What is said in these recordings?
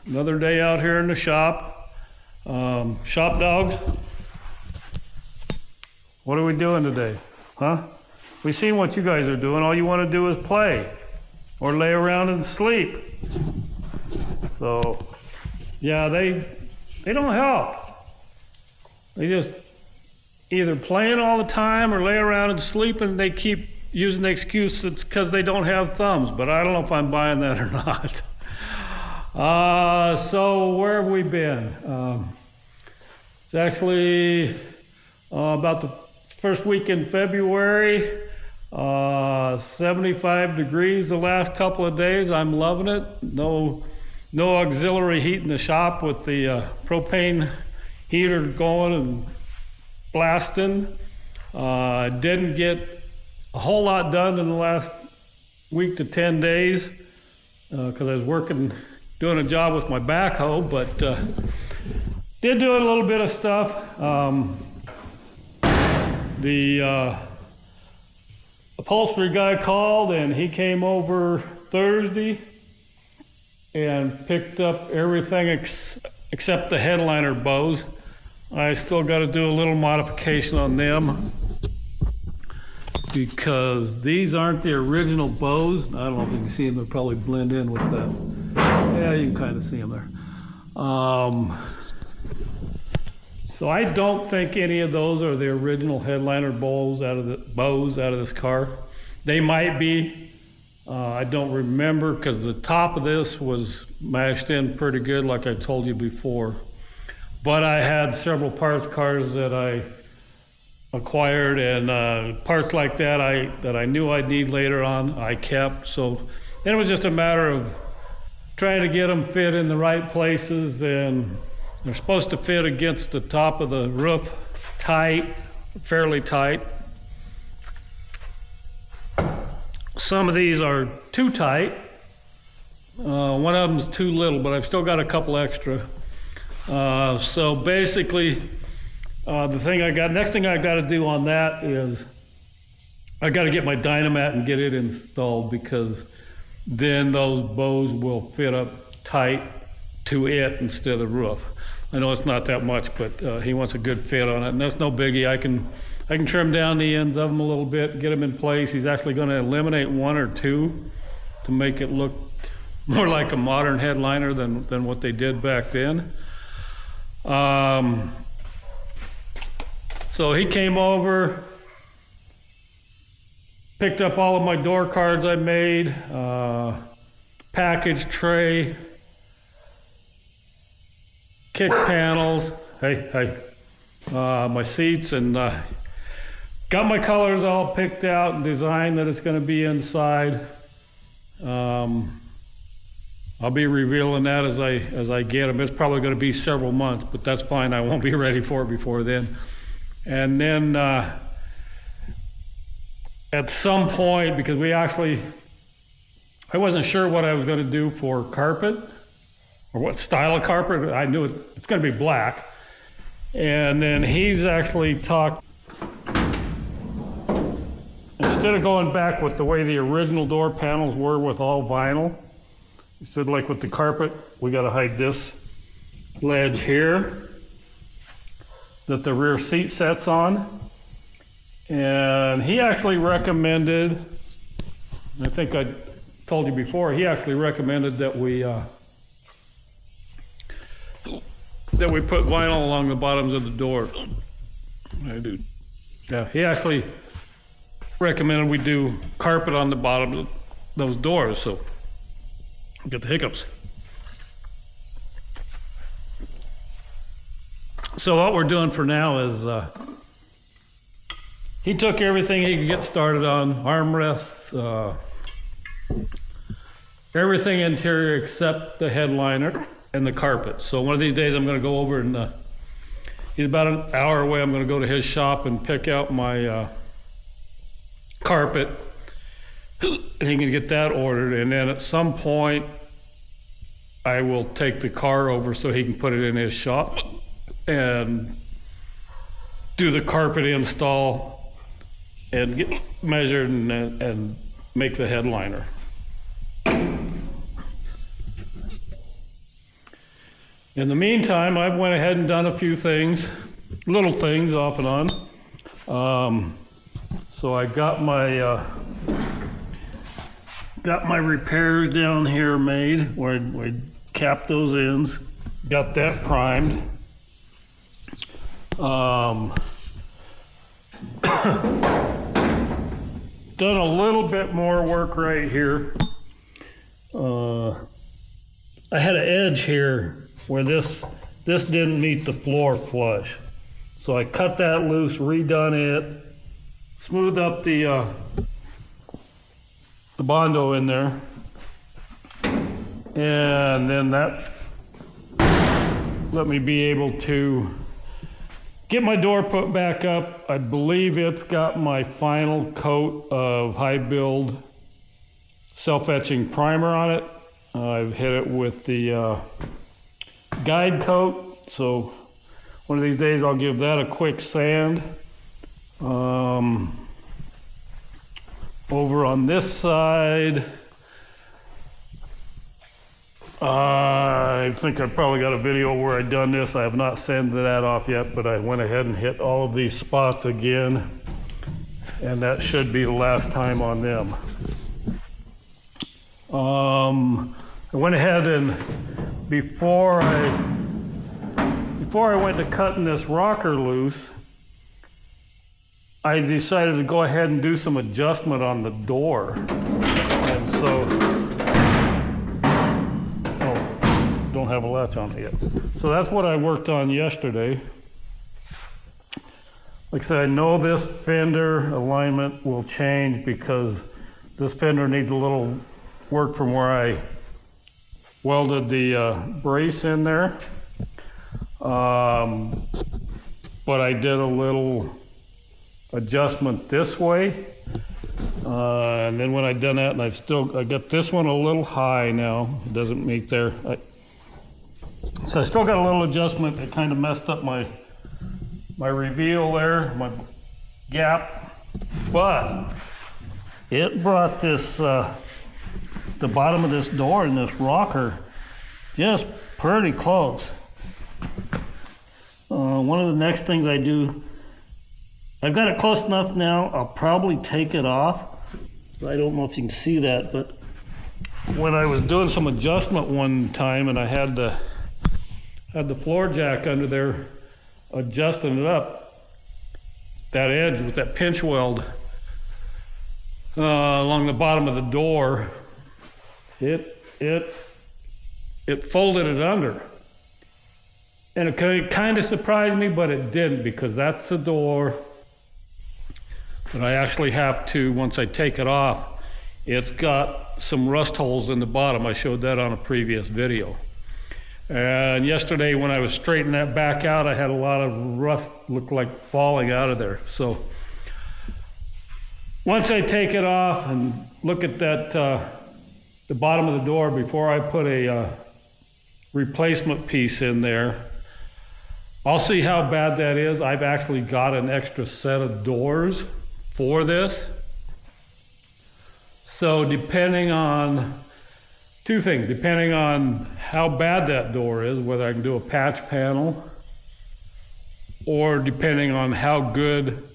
Another day out here in the shop. Shop dogs, what are we doing today? Huh? We seen what you guys are doing. All you want to do is play or lay around and sleep. So, yeah, they don't help. They just either playing all the time or lay around and sleep, and they keep using the excuse it's because they don't have thumbs, but I don't know if I'm buying that or not. So where have we been? It's actually about the first week in February, 75 degrees the last couple of days. I'm loving it. No auxiliary heat in the shop with the propane heater going and blasting. Didn't get a whole lot done in the last week to 10 days because I was doing a job with my backhoe, but did do a little bit of stuff. The upholstery guy called and he came over Thursday and picked up everything except the headliner bows. I still got to do a little modification on them because these aren't the original bows. I don't know if you can see them, they'll probably blend in with that. Yeah, you can kind of see them there. So I don't think any of those are the original headliner bows out of this car. They might be. I don't remember because the top of this was mashed in pretty good, like I told you before. But I had several parts cars that I acquired, and parts like that I knew I'd need later on, I kept. So then it was just a matter of trying to get them fit in the right places, and they're supposed to fit against the top of the roof tight, fairly tight. Some of these are too tight. One of them's too little, but I've still got a couple extra. So basically, next thing I got to do on that is I got to get my Dynamat and get it installed, because then those bows will fit up tight to it instead of the roof. I know it's not that much, but he wants a good fit on it, and that's no biggie. I can trim down the ends of them a little bit, get them in place. He's actually going to eliminate one or two to make it look more like a modern headliner than what they did back then. So he came over, picked up all of my door cards I made, package tray, kick panels, my seats, and got my colors all picked out and designed that it's going to be inside. I'll be revealing that as I get them. It's probably going to be several months, but that's fine. I won't be ready for it before then. And then at some point, because I wasn't sure what I was going to do for carpet or what style of carpet. I knew it's going to be black. And then he's actually talked, instead of going back with the way the original door panels were with all vinyl, he said, like with the carpet, we got to hide this ledge here that the rear seat sets on. And he actually recommended, I think I told you before, he actually recommended that we put vinyl along the bottoms of the door. I do. Yeah, he actually recommended we do carpet on the bottom of those doors, so get the hiccups. So what we're doing for now is he took everything he could get started on, armrests, everything interior except the headliner and the carpet. So one of these days I'm going to go over and he's about an hour away. I'm going to go to his shop and pick out my carpet, and he can get that ordered. And then at some point I will take the car over so he can put it in his shop and do the carpet install and get measured and make the headliner. In the meantime, I went ahead and done a few things, little things off and on. So I got my repairs down here made, where I capped those ends, got that primed. Done a little bit more work right here. I had an edge here where this didn't meet the floor flush. So I cut that loose, redone it, smoothed up the Bondo in there. And then that let me be able to get my door put back up. I believe it's got my final coat of high build self-etching primer on it. I've hit it with the guide coat, so one of these days I'll give that a quick sand. Over on this side, I think I probably got a video where I done this. I have not sanded that off yet, but I went ahead and hit all of these spots again, and that should be the last time on them. I went ahead and before I went to cutting this rocker loose, I decided to go ahead and do some adjustment on the door. And so, don't have a latch on it yet. So that's what I worked on yesterday. Like I said, I know this fender alignment will change because this fender needs a little work from where I welded the brace in there. But I did a little adjustment this way. And then when I done that, and I got this one a little high now. It doesn't meet there. So I still got a little adjustment that kind of messed up my reveal there, my gap. But it brought this, the bottom of this door and this rocker just pretty close. One of the next things I do, I've got it close enough now, I'll probably take it off. I don't know if you can see that, but when I was doing some adjustment one time and I had the floor jack under there adjusting it up, that edge with that pinch weld along the bottom of the door, it folded it under. And it kind of surprised me, but it didn't, because that's the door that I actually have to, once I take it off, it's got some rust holes in the bottom. I showed that on a previous video. And yesterday when I was straightening that back out, I had a lot of rust look like falling out of there. So once I take it off and look at that, the bottom of the door, before I put a replacement piece in there, I'll see how bad that is. I've actually got an extra set of doors for this. So depending on two things, depending on how bad that door is, whether I can do a patch panel, or depending on how good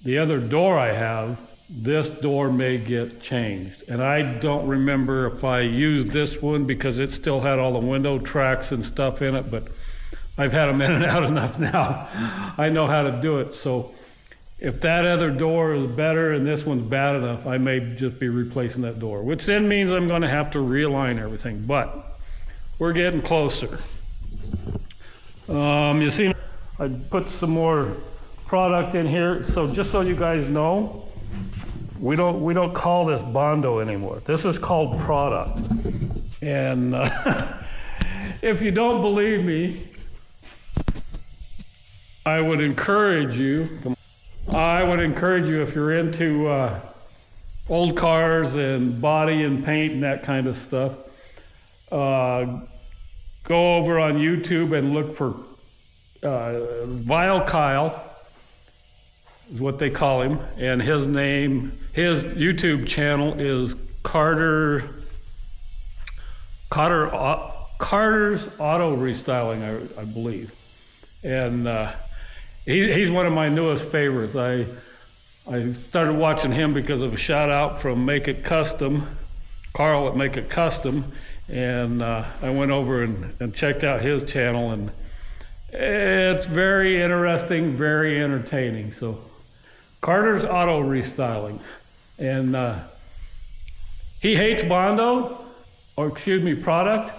the other door I have, this door may get changed. And I don't remember if I used this one because it still had all the window tracks and stuff in it, but I've had them in and out enough now. I know how to do it. So if that other door is better and this one's bad enough, I may just be replacing that door, which then means I'm going to have to realign everything. But we're getting closer. You see, I put some more product in here. So just so you guys know, we don't call this Bondo anymore. This is called product. And if you don't believe me, I would encourage you, if you're into old cars and body and paint and that kind of stuff, go over on YouTube and look for Vile Kyle, is what they call him, and his YouTube channel is Carter Carter's Auto Restyling, I believe. And he's one of my newest favorites. I started watching him because of a shout out from Make It Custom, Carl at Make It Custom. And I went over and checked out his channel, and it's very interesting, very entertaining. So Carter's Auto Restyling. And he hates Bondo, or excuse me, product,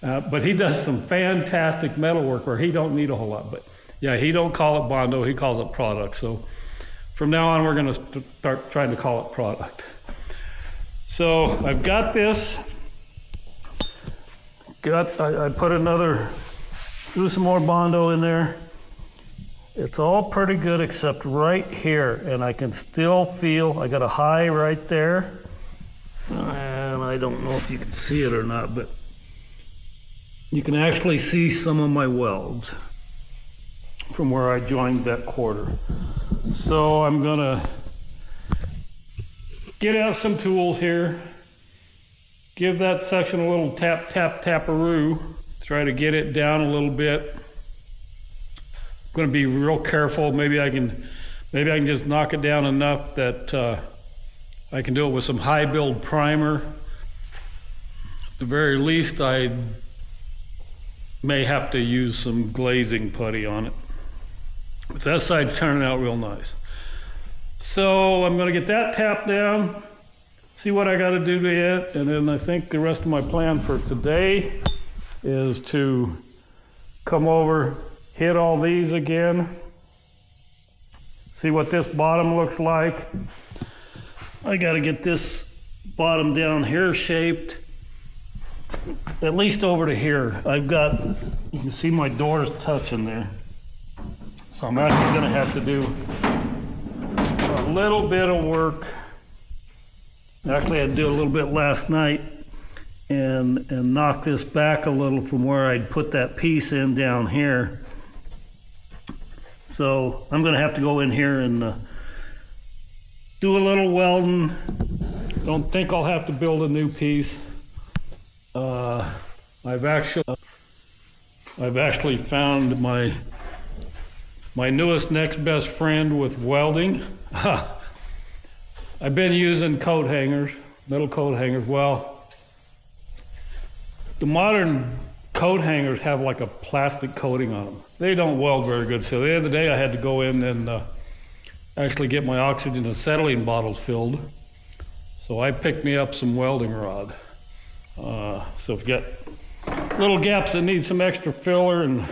but he does some fantastic metal work where he don't need a whole lot. But yeah, he don't call it Bondo, he calls it product. So from now on, we're gonna start trying to call it product. So I've got this. I put threw some more Bondo in there. It's all pretty good except right here, and I can still feel, I got a high right there. And I don't know if you can see it or not, but you can actually see some of my welds from where I joined that quarter. So I'm gonna get out some tools here, give that section a little taparoo, try to get it down a little bit. I'm gonna be real careful. Maybe I can just knock it down enough that I can do it with some high build primer. At the very least, I may have to use some glazing putty on it. But that side's turning out real nice. So I'm gonna get that tapped down, see what I gotta do to it, and then I think the rest of my plan for today is to come over, hit all these again, see what this bottom looks like. I gotta get this bottom down here shaped, at least over to here. You can see my doors touching there. So I'm actually gonna have to do a little bit of work. Actually, I had to do a little bit last night and knock this back a little from where I'd put that piece in down here. So I'm gonna have to go in here and do a little welding. Don't think I'll have to build a new piece. I've actually found my newest next best friend with welding. I've been using coat hangers, metal coat hangers. Well, the modern coat hangers have like a plastic coating on them. They don't weld very good. So the other day I had to go in and actually get my oxygen and acetylene bottles filled. So I picked me up some welding rod. So if you got little gaps that need some extra filler, and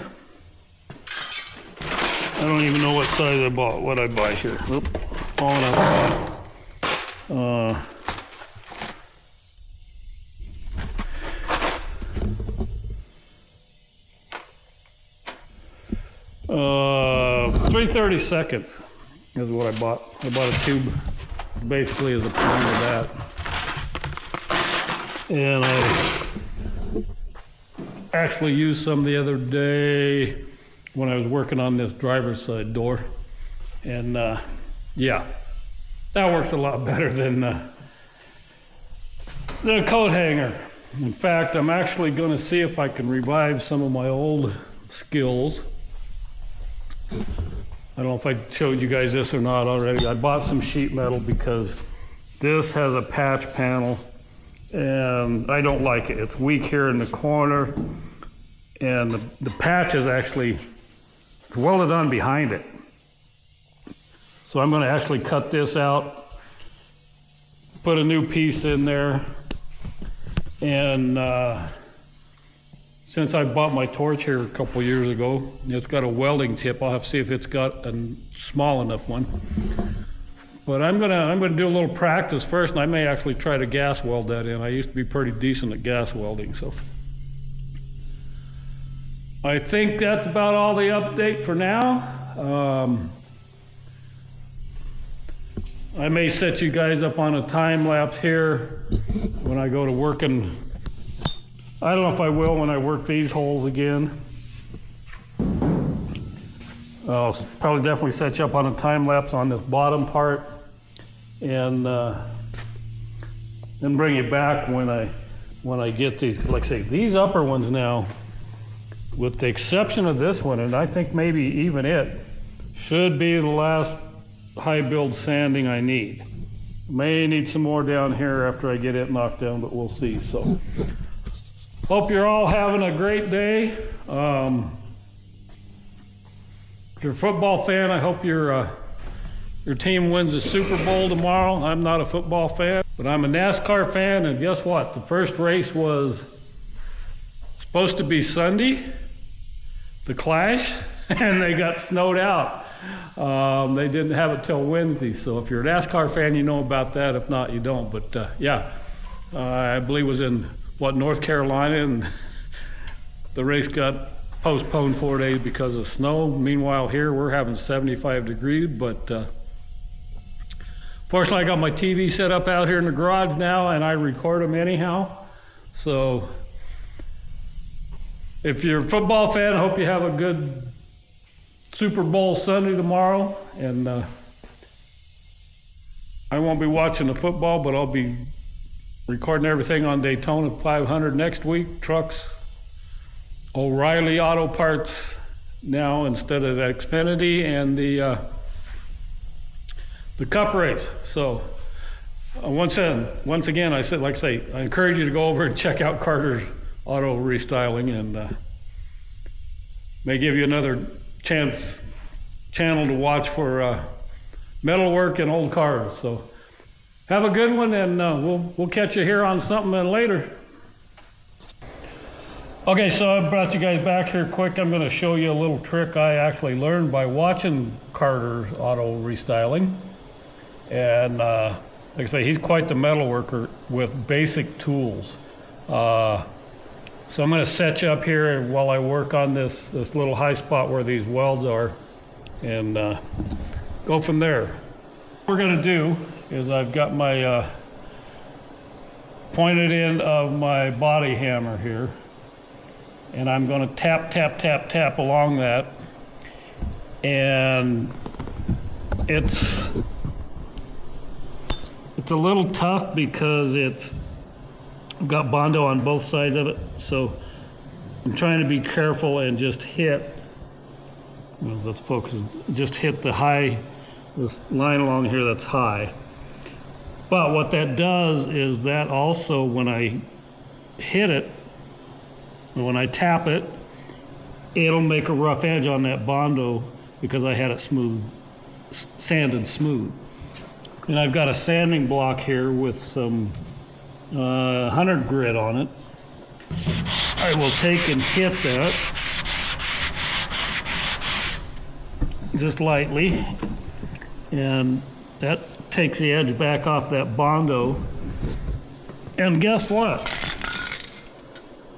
I don't even know what size I bought, what I buy here. Oop, falling out. 3/32 is what I bought. I bought a tube basically as a pound of that. And I actually used some the other day when I was working on this driver's side door. And yeah, that works a lot better than a coat hanger. In fact, I'm actually going to see if I can revive some of my old skills. I don't know if I showed you guys this or not already. I bought some sheet metal because this has a patch panel and I don't like it. It's weak here in the corner, and the patch is actually welded on behind it. So I'm going to actually cut this out, put a new piece in there, and since I bought my torch here a couple years ago, it's got a welding tip. I'll have to see if it's got a small enough one. But I'm gonna do a little practice first, and I may actually try to gas weld that in. I used to be pretty decent at gas welding, so. I think that's about all the update for now. I may set you guys up on a time lapse here when I go to working. I don't know if I will when I work these holes again. I'll probably definitely set you up on a time lapse on this bottom part, and then bring you back when I when I get these, like I say, these upper ones now, with the exception of this one, and I think maybe even it, should be the last high build sanding I need. May need some more down here after I get it knocked down, but we'll see. So, hope you're all having a great day. If you're a football fan, I hope your team wins the Super Bowl tomorrow. I'm not a football fan, but I'm a NASCAR fan, and guess what? The first race was supposed to be Sunday, the Clash, and they got snowed out. They didn't have it till Wednesday, so if you're a NASCAR fan, you know about that. If not, you don't. But I believe it was in, North Carolina, and the race got postponed 4 days because of snow. Meanwhile, here we're having 75 degrees, but fortunately I got my TV set up out here in the garage now, and I record them anyhow. So if you're a football fan, I hope you have a good Super Bowl Sunday tomorrow, and I won't be watching the football, but I'll be recording everything on Daytona 500 next week. Trucks, O'Reilly Auto Parts now instead of the Xfinity, and the Cup race. So once again, I said, like I say, I encourage you to go over and check out Carter's Auto Restyling, and may give you another channel to watch for metalwork and old cars. So have a good one, and we'll catch you here on something later. Okay, so I brought you guys back here quick. I'm going to show you a little trick I actually learned by watching Carter's Auto Restyling. And like I say, he's quite the metal worker with basic tools. So I'm going to set you up here while I work on this little high spot where these welds are, and go from there. What we're going to do is I've got my pointed end of my body hammer here, and I'm going to tap, tap, tap, tap along that. And it's a little tough because I've got Bondo on both sides of it, so I'm trying to be careful and just hit, let's focus, just hit this line along here that's high. But what that does is that also, when I hit it, when I tap it, it'll make a rough edge on that Bondo because I had it sanded smooth. And I've got a sanding block here with some 100 grit on it. I will take and hit that just lightly, and that takes the edge back off that Bondo. And guess what?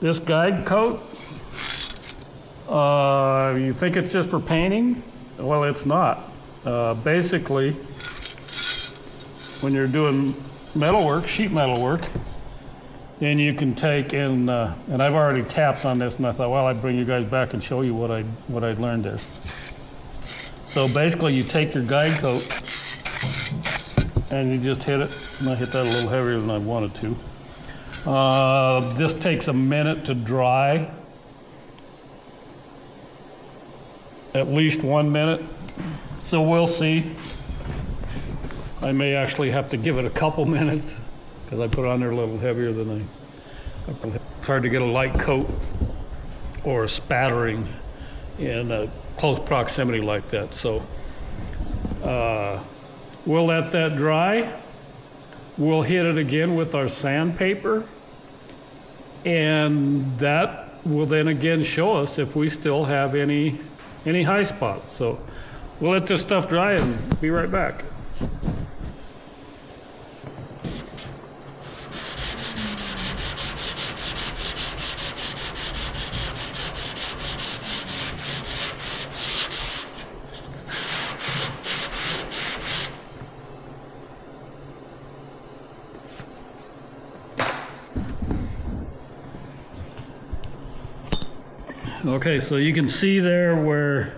This guide coat, you think it's just for painting? Well, it's not. Basically, when you're doing metalwork, sheet metal work, then you can take and I've already tapped on this, and I thought, well, I'd bring you guys back and show you what I'd learned there. So basically, you take your guide coat and you just hit it, and I hit that a little heavier than I wanted to. This takes a minute to dry, at least 1 minute, so we'll see. I may actually have to give it a couple minutes because I put it on there a little heavier than it's hard to get a light coat or a spattering in a close proximity like that. So we'll let that dry. We'll hit it again with our sandpaper, and that will then again show us if we still have any high spots. So we'll let this stuff dry and be right back. Okay, so you can see there where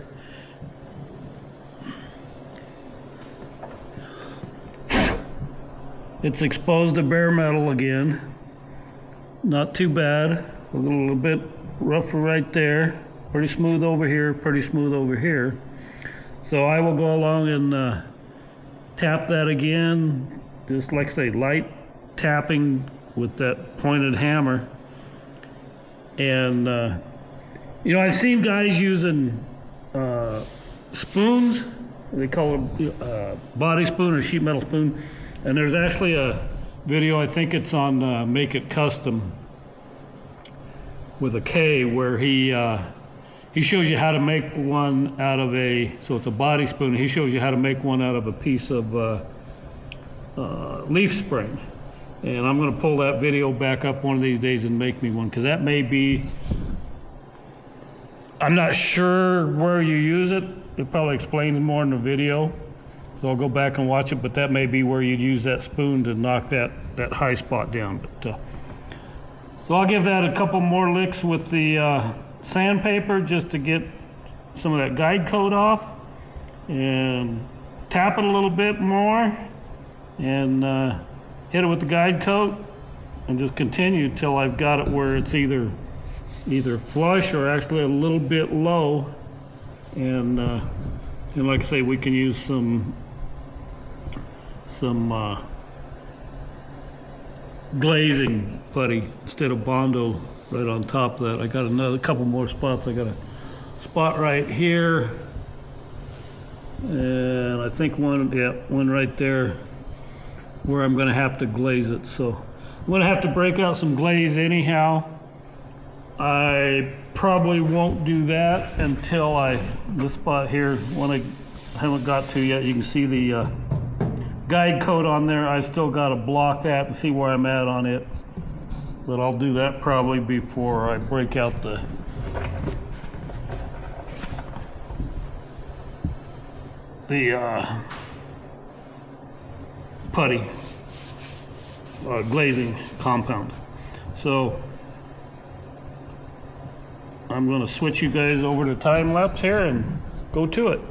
it's exposed to bare metal again. not too bad. A little bit rougher right there. Pretty smooth over here, pretty smooth over here. So I will go along and tap that again, just like I say, light tapping with that pointed hammer. And you know, I've seen guys using spoons. They call them body spoon or sheet metal spoon. And there's actually a video, I think it's on Make It Custom with a K, where he shows you how to make one out of so it's a body spoon. He shows you how to make one out of a piece of leaf spring. And I'm gonna pull that video back up one of these days and make me one, because that may be, I'm not sure where you use it. It probably explains more in the video. So I'll go back and watch it, but that may be where you'd use that spoon to knock that high spot down. But so I'll give that a couple more licks with the sandpaper just to get some of that guide coat off, and tap it a little bit more, and hit it with the guide coat, and just continue till I've got it where it's either flush or actually a little bit low. And like I say, we can use some glazing putty instead of Bondo right on top of that. I got another couple more spots. I got a spot right here, and I think one right there where I'm going to have to glaze it. So I'm going to have to break out some glaze anyhow. I probably won't do that until this spot here, one I haven't got to yet. You can see the guide coat on there. I still got to block that and see where I'm at on it. But I'll do that probably before I break out the putty glazing compound. So I'm going to switch you guys over to time lapse here and go to it.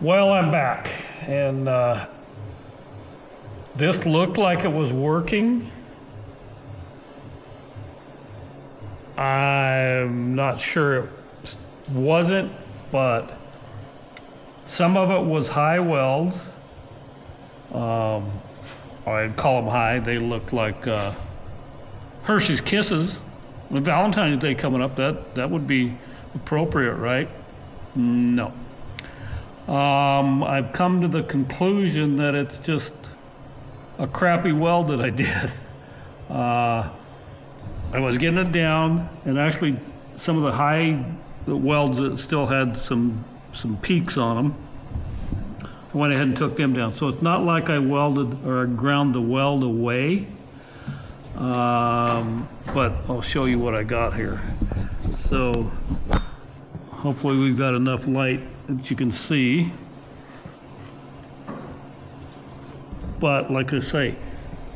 Well, I'm back, and this looked like it was working. I'm not sure it wasn't, but some of it was high weld. I'd call them high. They looked like Hershey's Kisses. With Valentine's Day coming up, that would be appropriate, right? No. I've come to the conclusion that it's just a crappy weld that I did. I was getting it down, and actually some of the high the welds that still had some peaks on them. I went ahead and took them down. So it's not like I welded or I ground the weld away, but I'll show you what I got here. So hopefully we've got enough light that you can see. But like I say,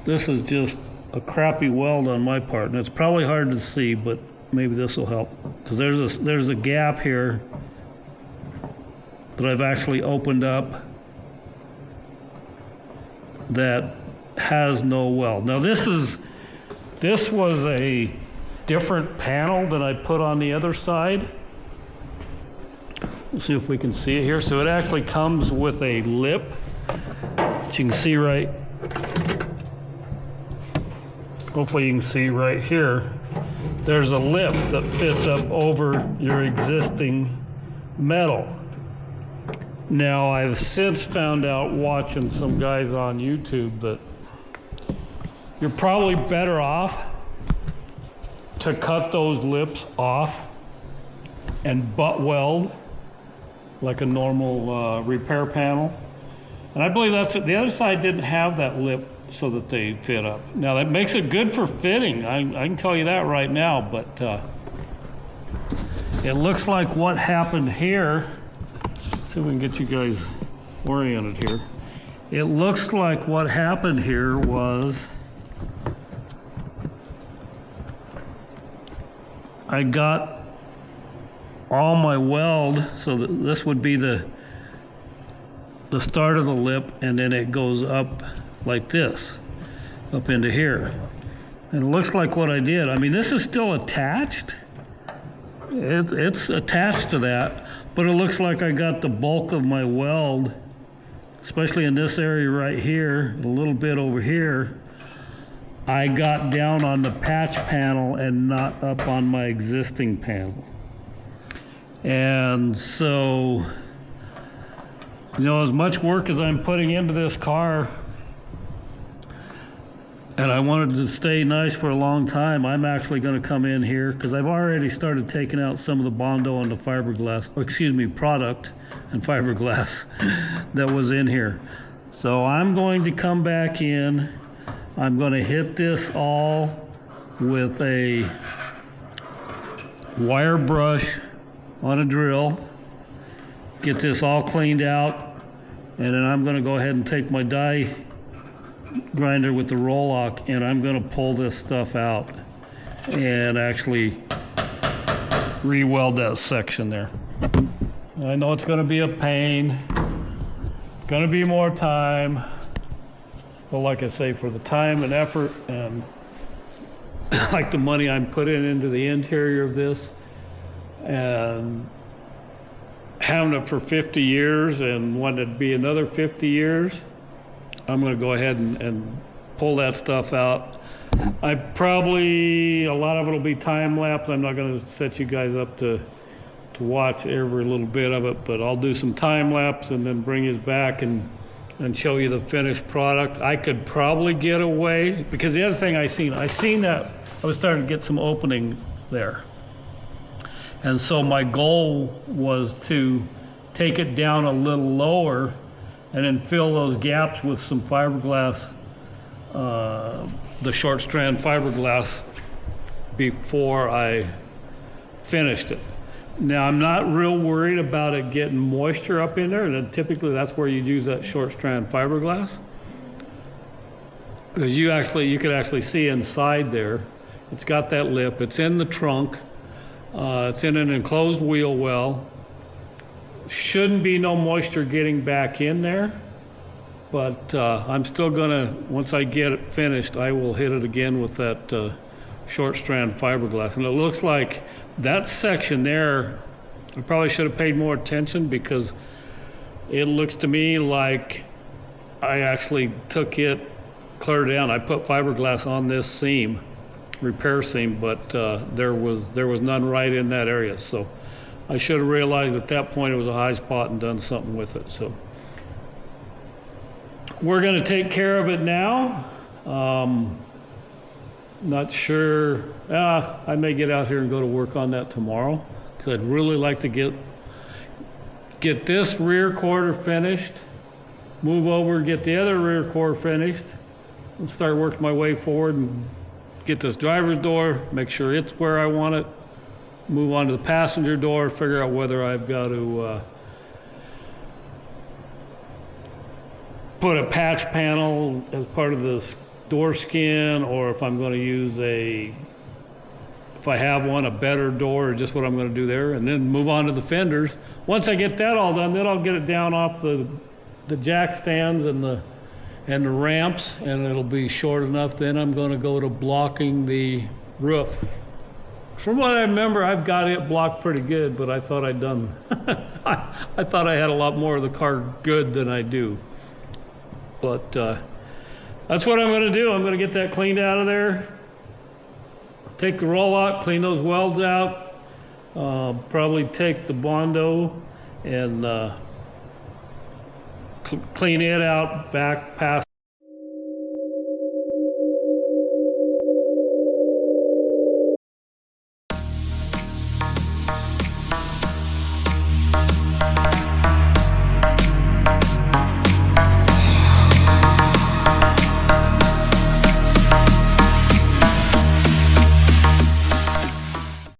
this is just a crappy weld on my part, and it's probably hard to see, but maybe this will help, because there's a gap here that I've actually opened up that has no weld. Now this was a different panel than I put on the other side. Let's see if we can see it here. So it actually comes with a lip that you can see right. Hopefully you can see right here. There's a lip that fits up over your existing metal. Now, I've since found out watching some guys on YouTube that you're probably better off to cut those lips off and butt weld like a normal repair panel. And I believe that's it. The other side didn't have that lip so that they fit up. Now, that makes it good for fitting. I can tell you that right now, but it looks like what happened here. See if we can get you guys oriented here. It looks like what happened here was I got all my weld, so that this would be the start of the lip, and then it goes up like this, up into here. And it looks like what I did. I mean, this is still attached. It's attached to that, but it looks like I got the bulk of my weld, especially in this area right here, a little bit over here. I got down on the patch panel and not up on my existing panel. And so, you know, as much work as I'm putting into this car, and I wanted to stay nice for a long time, I'm actually going to come in here because I've already started taking out some of the Bondo and the fiberglass, or excuse me, product and fiberglass that was in here. So I'm going to come back in. I'm going to hit this all with a wire brush on a drill, get this all cleaned out, and then I'm going to go ahead and take my die grinder with the roll lock, and I'm going to pull this stuff out and actually re-weld that section there. I know it's going to be a pain, going to be more time, but like I say, for the time and effort and like the money I'm putting into the interior of this and having it for 50 years and wanting it to be another 50 years, I'm going to go ahead and pull that stuff out. A lot of it will be time lapse. I'm not going to set you guys up to watch every little bit of it, but I'll do some time lapse and then bring you back and show you the finished product. I could probably get away, because the other thing I seen that I was starting to get some opening there. And so my goal was to take it down a little lower and then fill those gaps with some fiberglass, the short strand fiberglass, before I finished it. Now, I'm not real worried about it getting moisture up in there, and typically that's where you use that short strand fiberglass, because you could actually see inside there. It's got that lip, it's in the trunk, it's in an enclosed wheel well. Shouldn't be no moisture getting back in there, but I'm still gonna, once I get it finished, I will hit it again with that short strand fiberglass. And it looks like that section there, I probably should have paid more attention, because it looks to me like I actually took it clear down. I put fiberglass on this seam, repair seam, but there was none right in that area. So I should have realized at that point it was a high spot and done something with it. So we're going to take care of it now. Not sure. I may get out here and go to work on that tomorrow, because I'd really like to get this rear quarter finished, move over, get the other rear quarter finished, and start working my way forward and get this driver's door, make sure it's where I want it, move on to the passenger door, figure out whether I've got to put a patch panel as part of this door skin, or if I'm going to use if I have one, a better door, or just what I'm going to do there, and then move on to the fenders. Once I get that all done, then I'll get it down off the jack stands and the ramps, and it'll be short enough. Then I'm going to go to blocking the roof. From what I remember, I've got it blocked pretty good, but I thought I'd done, I thought I had a lot more of the car good than I do. But that's what I'm going to do. I'm going to get that cleaned out of there, take the roll out, clean those welds out, probably take the Bondo and clean it out back past